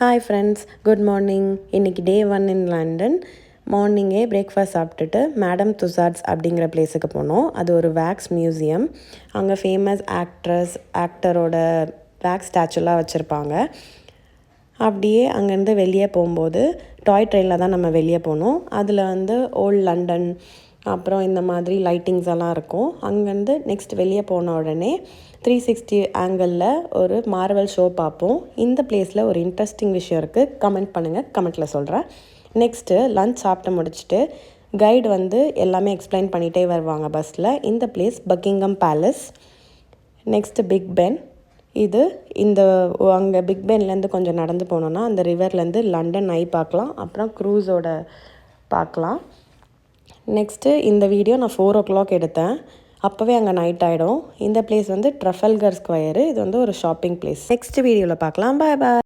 Hi friends, good morning. இன்றைக்கி டே 1 in London. மார்னிங்கே breakfast சாப்பிட்டுட்டு மேடம் துசாட்ஸ் அப்படிங்கிற பிளேஸுக்கு போனோம். அது ஒரு வேக்ஸ் மியூசியம். அங்கே ஃபேமஸ் ஆக்டரோட வேக்ஸ் ஸ்டாச்சுலாம் வச்சுருப்பாங்க. அப்படியே அங்கேருந்து வெளியே போகும்போது டாய் ட்ரெயினில் தான் நம்ம வெளியே போனோம். அதில் ஓல்ட் லண்டன் அப்புறம் இந்த மாதிரி லைட்டிங்ஸ் எல்லாம் இருக்கும். அங்கேருந்து நெக்ஸ்ட் வெளியே போன உடனே 360 ஆங்கிளில் ஒரு மார்வல் ஷோ பார்ப்போம். இந்த பிளேஸில் ஒரு இன்ட்ரெஸ்டிங் விஷயம் இருக்குது. கமெண்ட் பண்ணுங்கள், கமெண்ட்டில் சொல்கிறேன். நெக்ஸ்ட்டு லன்ச் சாப்பிட்டு முடிச்சுட்டு கைடு எல்லாமே எக்ஸ்பிளைன் பண்ணிகிட்டே வருவாங்க பஸ்ஸில். இந்த place Buckingham Palace. Next Big Ben. இது அங்கே பிக் பென்லேருந்து கொஞ்சம் நடந்து போனோன்னா அந்த ரிவர்லேருந்து லண்டன் ஐ பார்க்கலாம். அப்புறம் க்ரூஸோட பார்க்கலாம். நெக்ஸ்ட்டு இந்த வீடியோ நான் 4 o'clock எடுத்தேன். அப்போவே அங்கே நைட் ஆகிடும். இந்த பிளேஸ் ட்ரஃபல்கர் ஸ்கொயரு. இது ஒரு ஷாப்பிங் பிளேஸ். நெக்ஸ்ட் வீடியோவில் பார்க்கலாம். பாய் பாய்.